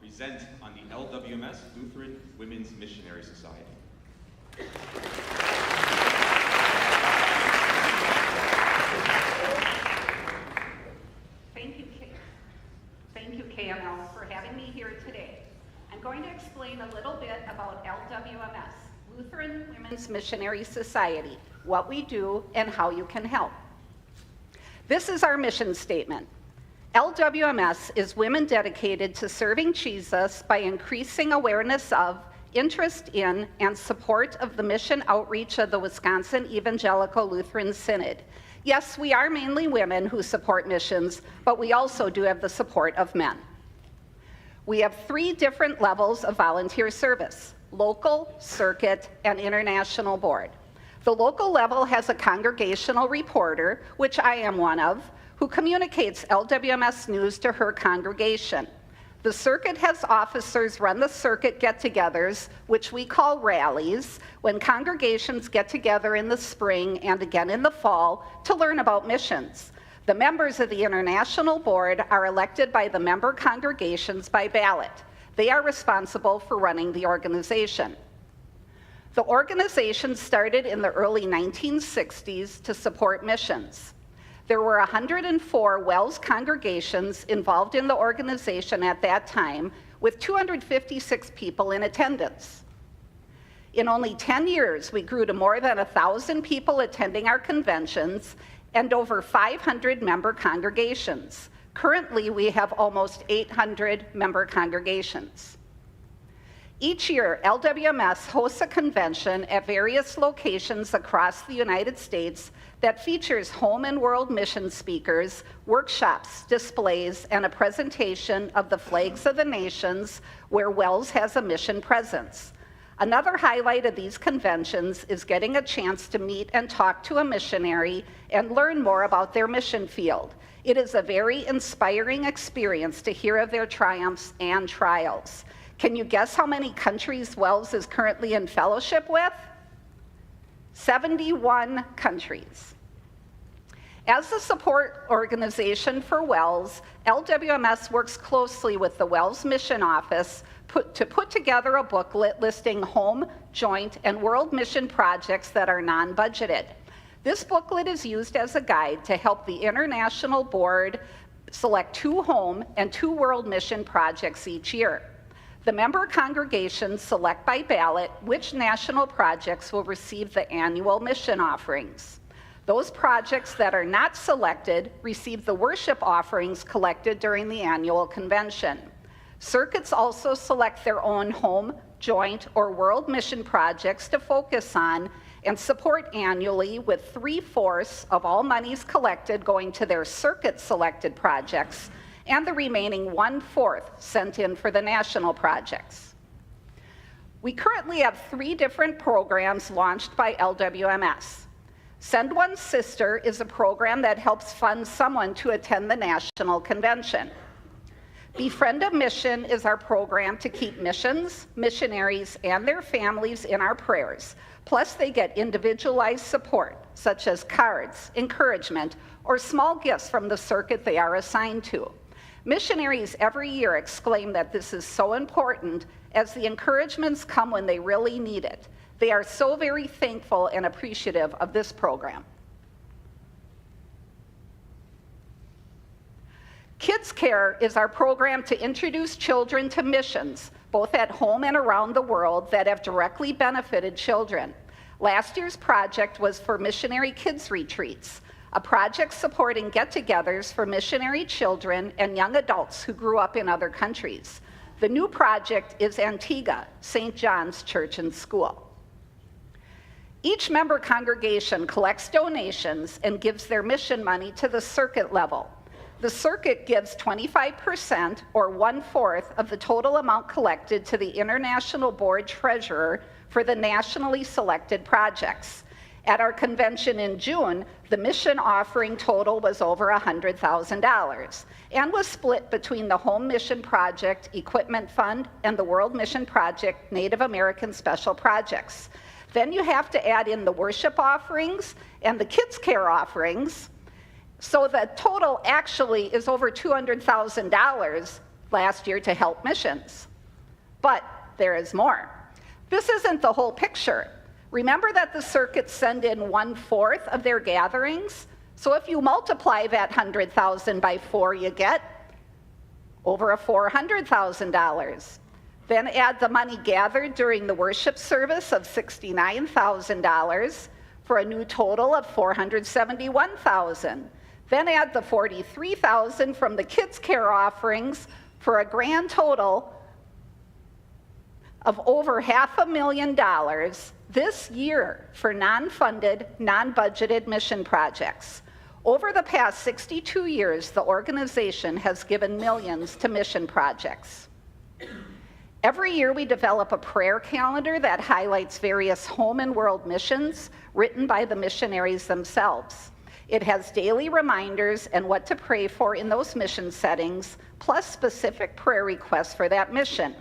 present on the LWMS Lutheran Women's Missionary Society. Thank you, KML, for having me here today. I'm going to explain a little bit about LWMS, Lutheran Women's Missionary Society, what we do, and how you can help. This is our mission statement. LWMS is women dedicated to serving Jesus by increasing awareness of, interest in, and support of the mission outreach of the Wisconsin Evangelical Lutheran Synod. Yes, we are mainly women who support missions, but we also do have the support of men. We have 3 different levels of volunteer service: local, circuit, and international board. The local level has a congregational reporter, which I am one of, who communicates LWMS news to her congregation. The circuit has officers run the circuit get-togethers, which we call rallies, when congregations get together in the spring and again in the fall to learn about missions. The members of the international board are elected by the member congregations by ballot. They are responsible for running the organization. The organization started in the early 1960s to support missions. There were 104 WELS congregations involved in the organization at that time, with 256 people in attendance. In only 10 years, we grew to more than 1,000 people attending our conventions and over 500 member congregations. Currently, we have almost 800 member congregations. Each year, LWMS hosts a convention at various locations across the United States that features home and world mission speakers, workshops, displays, and a presentation of the flags of the nations where WELS has a mission presence. Another highlight of these conventions is getting a chance to meet and talk to a missionary and learn more about their mission field. It is a very inspiring experience to hear of their triumphs and trials. Can you guess how many countries WELS is currently in fellowship with? 71 countries. As the support organization for WELS, LWMS works closely with the WELS Mission Office to put together a booklet listing home, joint, and world mission projects that are non-budgeted. This booklet is used as a guide to help the International Board select 2 home and 2 world mission projects each year. The member congregations select by ballot which national projects will receive the annual mission offerings. Those projects that are not selected receive the worship offerings collected during the annual convention. Circuits also select their own home, joint, or world mission projects to focus on and support annually, with 3/4 of all monies collected going to their circuit-selected projects and the remaining 1/4 sent in for the national projects. We currently have 3 different programs launched by LWMS. Send One Sister is a program that helps fund someone to attend the national convention. Befriend a Mission is our program to keep missions, missionaries, and their families in our prayers. Plus, they get individualized support, such as cards, encouragement, or small gifts from the circuit they are assigned to. Missionaries every year exclaim that this is so important, as the encouragements come when they really need it. They are so very thankful and appreciative of this program. Kids Care is our program to introduce children to missions, both at home and around the world, that have directly benefited children. Last year's project was for Missionary Kids Retreats, a project supporting get-togethers for missionary children and young adults who grew up in other countries. The new project is Antigua, St. John's Church and School. Each member congregation collects donations and gives their mission money to the circuit level. The circuit gives 25%, or 1/4, of the total amount collected to the International Board Treasurer for the nationally selected projects. At our convention in June, the mission offering total was over $100,000 and was split between the Home Mission Project Equipment Fund and the World Mission Project Native American Special Projects. Then you have to add in the worship offerings and the Kids Care offerings, so the total actually is over $200,000, last year to help missions. But there is more. This isn't the whole picture. Remember that the circuits send in 1/4 of their gatherings? So if you multiply that 100,000 by 4, you get over $400,000. Then add the money gathered during the worship service of $69,000 for a new total of $471,000. Then add the $43,000 from the kids' care offerings for a grand total of over $500,000 this year for non-funded, non-budgeted mission projects. Over the past 62 years, the organization has given millions to mission projects. Every year we develop a prayer calendar that highlights various home and world missions written by the missionaries themselves. It has daily reminders and what to pray for in those mission settings, plus specific prayer requests for that mission.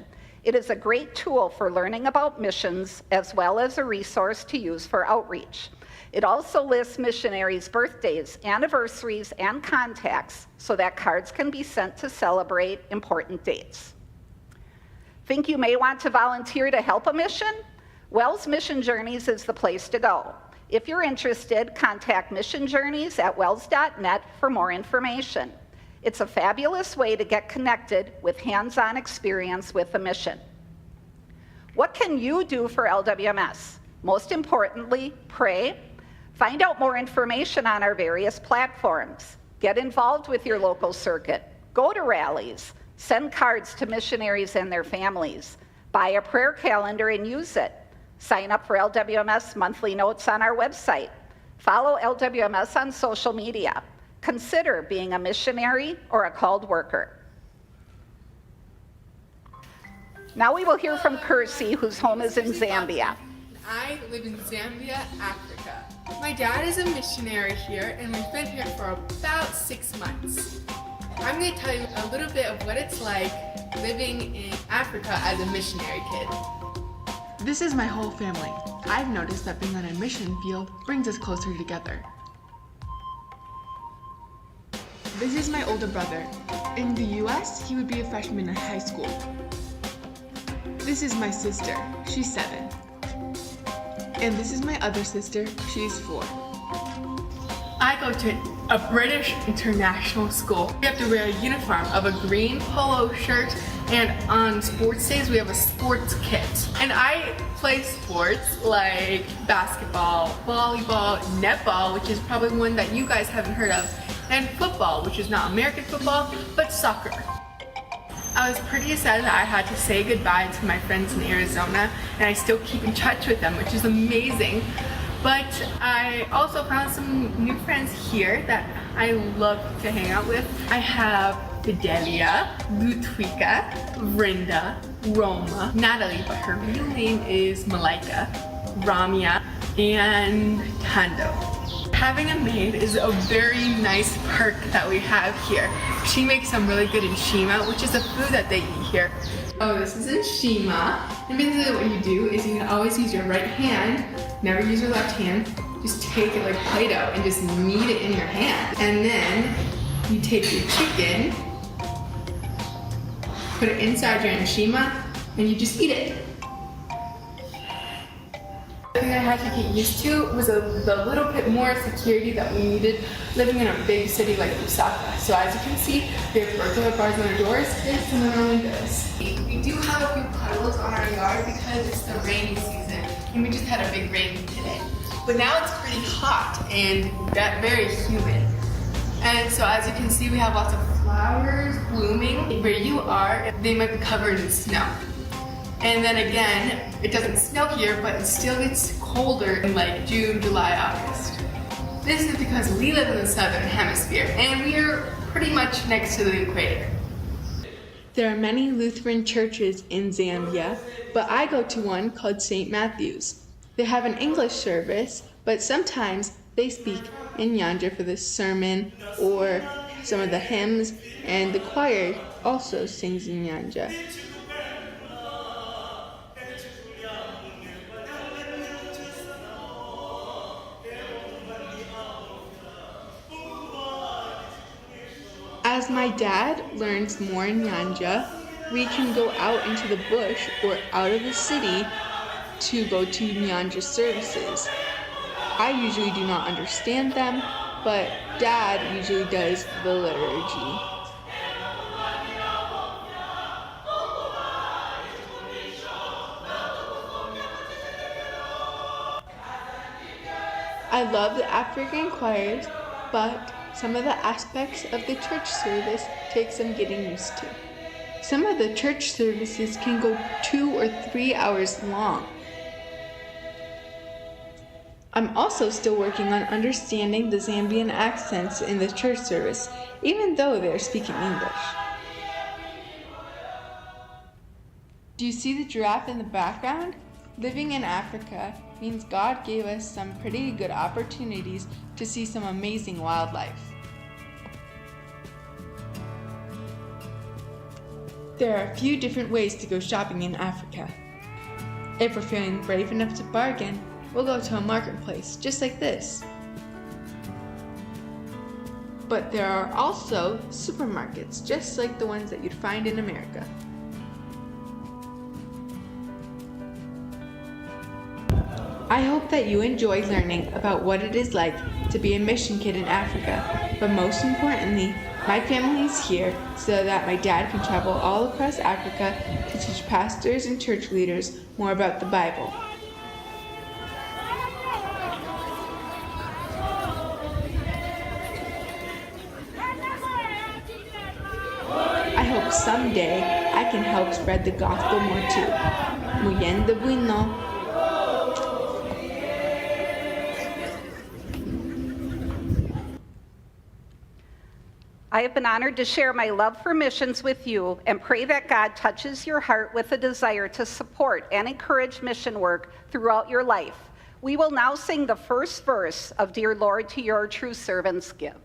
It is a great tool for learning about missions as well as a resource to use for outreach. It also lists missionaries' birthdays, anniversaries, and contacts so that cards can be sent to celebrate important dates. Think you may want to volunteer to help a mission? Wells Mission Journeys is the place to go. If you're interested, contact Mission Journeys at wells.net for more information. It's a fabulous way to get connected with hands-on experience with the mission. What can you do for LWMS? Most importantly, pray. Find out more information on our various platforms. Get involved with your local circuit. Go to rallies. Send cards to missionaries and their families. Buy a prayer calendar and use it. Sign up for LWMS monthly notes on our website. Follow LWMS on social media. Consider being a missionary or a called worker. Now we will hear from Kersey, whose home is in Zambia. I live in Zambia, Africa. My dad is a missionary here, and we've been here for about 6 months. I'm going to tell you a little bit of what it's like living in Africa as a missionary kid. This is my whole family. I've noticed that being on a mission field brings us closer together. This is my older brother. In the US, he would be a freshman in high school. This is my sister. She's 7. And this is my other sister. She's 4. I go to a British international school. We have to wear a uniform of a green polo shirt, and on sports days we have a sports kit. And I play sports like basketball, volleyball, netball, which is probably one that you guys haven't heard of, and football, which is not American football, but soccer. I was pretty sad that I had to say goodbye to my friends in Arizona, and I still keep in touch with them, which is amazing. But I also found some new friends here that I love to hang out with. I have Fidelia, Ludwika, Rinda, Roma, Natalie, but her real name is Malaika, Ramya, and Tando. Having a maid is a very nice perk that we have here. She makes some really good enshima, which is a food that they eat here. Oh, this is enshima. And basically what you do is you can always use your right hand, never use your left hand. Just take it like Play-Doh and just knead it in your hand. And then you take your chicken, put it inside your enshima, and you just eat it. The thing I had to get used to was the little bit more security that we needed living in a big city like Lusaka. So as you can see, we have burglar bars on our doors and some on our windows. We do have a few puddles on our yard because it's the rainy season, and we just had a big rain today. But now it's pretty hot and very humid. And so as you can see, we have lots of flowers blooming. Where you are, they might be covered in snow. And then again, it doesn't snow here, but it still gets colder in like June, July, August. This is because we live in the southern hemisphere and we are pretty much next to the equator. There are many Lutheran churches in Zambia, but I go to one called St. Matthew's. They have an English service, but sometimes they speak in Nyanja for the sermon or some of the hymns, and the choir also sings in Nyanja. As my my dad learns more in Nyanja, we can go out into the bush or out of the city to go to Nyanja services. I usually do not understand them, but Dad usually does the liturgy. I love the African choirs, but some of the aspects of the church service take some getting used to. Some of the church services can go 2 or 3 hours long. I'm also still working on understanding the Zambian accents in the church service, even though they are speaking English. Do you see the giraffe in the background? Living in Africa means God gave us some pretty good opportunities to see some amazing wildlife. There are a few different ways to go shopping in Africa. If we're feeling brave enough to bargain, we'll go to a marketplace just like this. But there are also supermarkets just like the ones that you'd find in America. I hope that you enjoy learning about what it is like to be a mission kid in Africa, but most importantly, my family is here so that my dad can travel all across Africa to teach pastors and church leaders more about the Bible. I hope someday I can help spread the gospel more too. Muyende bueno. I have been honored to share my love for missions with you and pray that God touches your heart with a desire to support and encourage mission work throughout your life. We will now sing the first verse of Dear Lord, to your true servants give.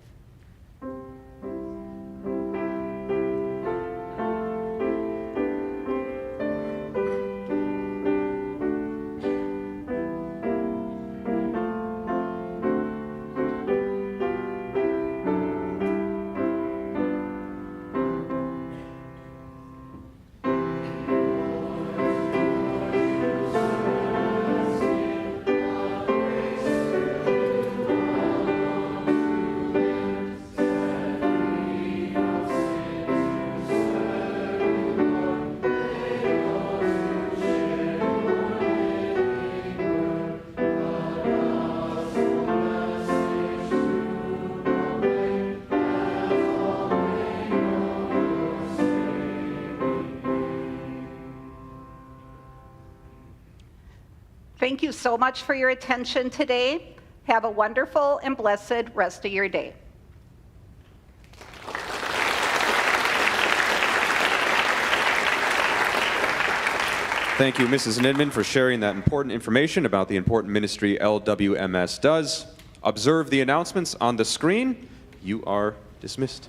Thank you so much for your attention today. Have a wonderful and blessed rest of your day. Thank you, Mrs. Nidman, for sharing that important information about the important ministry LWMS does. Observe the announcements on the screen. You are dismissed.